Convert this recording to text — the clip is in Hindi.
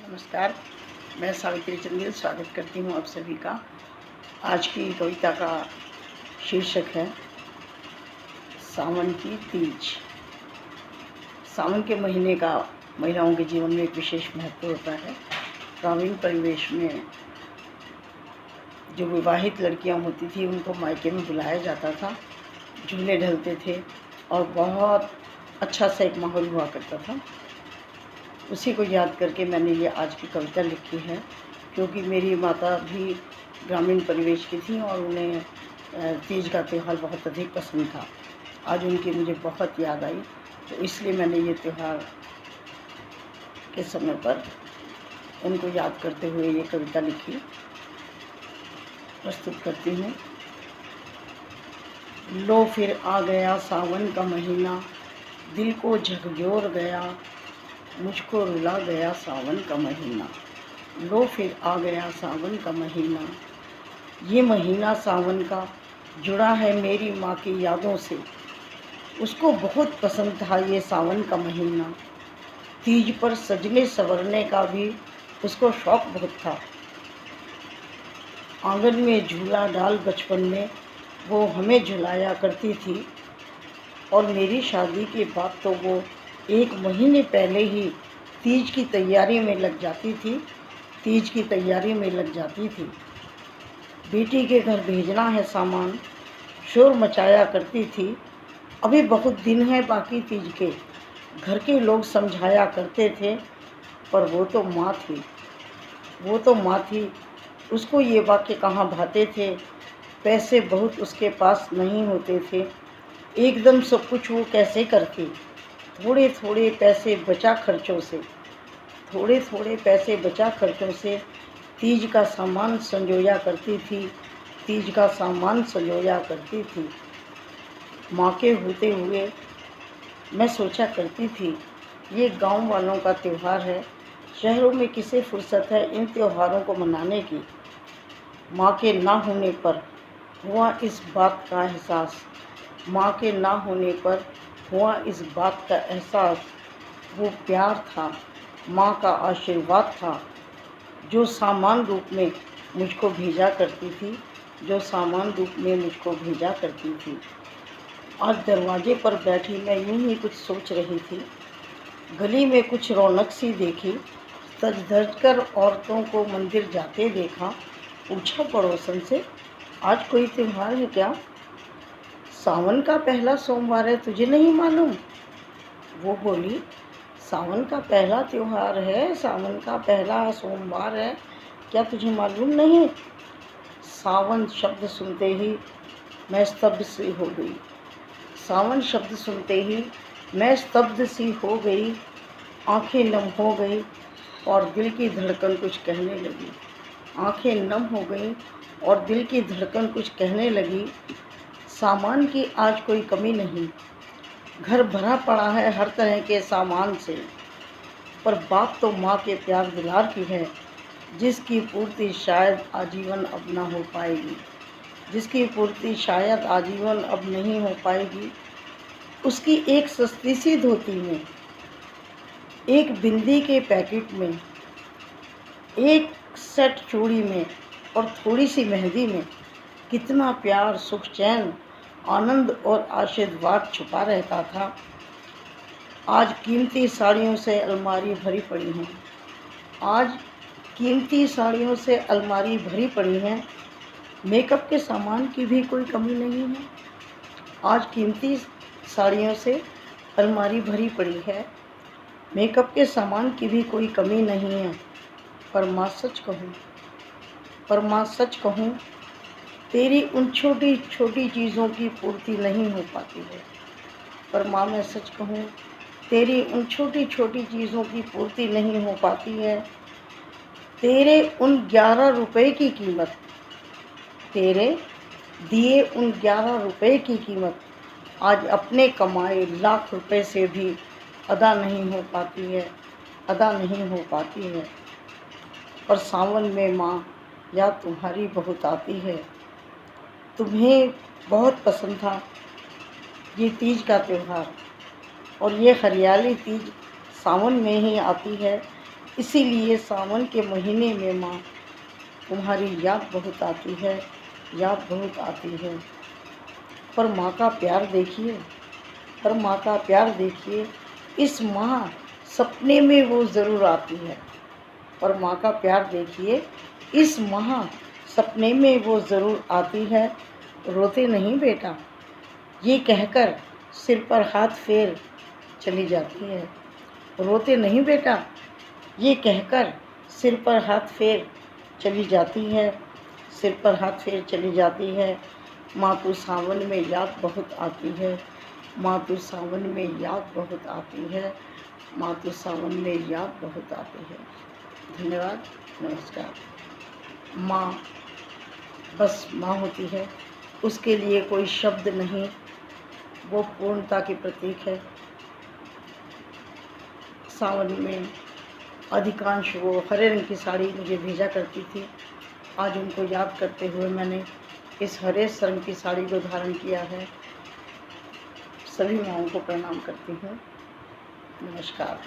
नमस्कार, मैं सावित्री चंदेल स्वागत करती हूँ आप सभी का। आज की कविता का शीर्षक है सावन की तीज। सावन के महीने का महिलाओं के जीवन में एक विशेष महत्व होता है। ग्रामीण परिवेश में जो विवाहित लड़कियाँ होती थी उनको मायके में बुलाया जाता था, झूले ढलते थे और बहुत अच्छा सा एक माहौल हुआ करता था। उसी को याद करके मैंने ये आज की कविता लिखी है, क्योंकि मेरी माता भी ग्रामीण परिवेश की थी और उन्हें तीज का त्यौहार बहुत अधिक पसंद था। आज उनकी मुझे बहुत याद आई, तो इसलिए मैंने ये त्यौहार के समय पर उनको याद करते हुए ये कविता लिखी। प्रस्तुत करती हूँ। लो फिर आ गया सावन का महीना, दिल को झकझोर गया, मुझको रुला गया सावन का महीना। लो फिर आ गया सावन का महीना, ये महीना सावन का जुड़ा है मेरी माँ की यादों से। उसको बहुत पसंद था ये सावन का महीना। तीज पर सजने संवरने का भी उसको शौक बहुत था। आंगन में झूला डाल बचपन में वो हमें झुलाया करती थी, और मेरी शादी के बाद तो वो 1 महीने पहले ही तीज की तैयारी में लग जाती थी। बेटी के घर भेजना है सामान, शोर मचाया करती थी। अभी बहुत दिन है बाकी तीज के, घर के लोग समझाया करते थे, पर वो तो माँ थी, उसको ये वाक्य कहाँ भाते थे। पैसे बहुत उसके पास नहीं होते थे, एकदम सब कुछ वो कैसे करती। थोड़े थोड़े पैसे बचा खर्चों से तीज का सामान संजोया करती थी। माँ के होते हुए मैं सोचा करती थी, ये गांव वालों का त्यौहार है, शहरों में किसे फुर्सत है इन त्योहारों को मनाने की। माँ के ना होने पर हुआ इस बात का एहसास, वो प्यार था, माँ का आशीर्वाद था, जो सामान रूप में मुझको भेजा करती थी। आज दरवाजे पर बैठी मैं यूं ही कुछ सोच रही थी। गली में कुछ रौनक सी देखी, सज धज कर औरतों को मंदिर जाते देखा। पूछा पड़ोसन से, आज कोई त्योहार है क्या? सावन का पहला सोमवार है, तुझे नहीं मालूम? वो बोली, सावन का पहला त्योहार है, सावन का पहला सोमवार है, क्या तुझे मालूम नहीं? सावन शब्द सुनते ही मैं स्तब्ध सी हो गई। आंखें नम हो गई और दिल की धड़कन कुछ कहने लगी। सामान की आज कोई कमी नहीं, घर भरा पड़ा है हर तरह के सामान से, पर बात तो माँ के प्यार दुलार की है, जिसकी पूर्ति शायद आजीवन अब नहीं हो पाएगी। उसकी एक सस्ती सी धोती में, एक बिंदी के पैकेट में, एक सेट चूड़ी में और थोड़ी सी मेहंदी में कितना प्यार, सुख, चैन, आनंद और आशीर्वाद छुपा रहता था। आज कीमती साड़ियों से अलमारी भरी पड़ी है, मेकअप के सामान की भी कोई कमी नहीं है। पर माँ सच कहूँ, तेरी उन छोटी छोटी चीज़ों की पूर्ति नहीं हो पाती है। तेरे उन 11 रुपए की कीमत, तेरे दिए उन 11 रुपए की कीमत आज अपने कमाए लाख रुपए से भी अदा नहीं हो पाती है। और सावन में माँ याद तुम्हारी बहुत आती है। तुम्हें बहुत पसंद था ये तीज का त्यौहार, और ये हरियाली तीज सावन में ही आती है। इसीलिए सावन के महीने में माँ तुम्हारी याद बहुत आती है, याद बहुत आती है। पर माँ का प्यार देखिए, पर माँ का प्यार देखिए, इस माँ सपने में वो ज़रूर आती है। पर माँ का प्यार देखिए, इस माँ सपने में वो ज़रूर आती है। रोते नहीं बेटा, ये कहकर सिर पर हाथ फेर चली जाती है। रोते नहीं बेटा, ये कहकर सिर पर हाथ फेर चली जाती है, सिर पर हाथ फेर चली जाती है। माँ तू सावन में याद बहुत आती है, माँ तू सावन में याद बहुत आती है, माँ तू सावन में याद बहुत आती है। धन्यवाद, नमस्कार। माँ बस माँ होती है, उसके लिए कोई शब्द नहीं, वो पूर्णता की प्रतीक है। सावन में अधिकांश वो हरे रंग की साड़ी मुझे भेजा करती थी। आज उनको याद करते हुए मैंने इस हरे रंग की साड़ी को धारण किया है। सभी माँओं को प्रणाम करती हूँ। नमस्कार।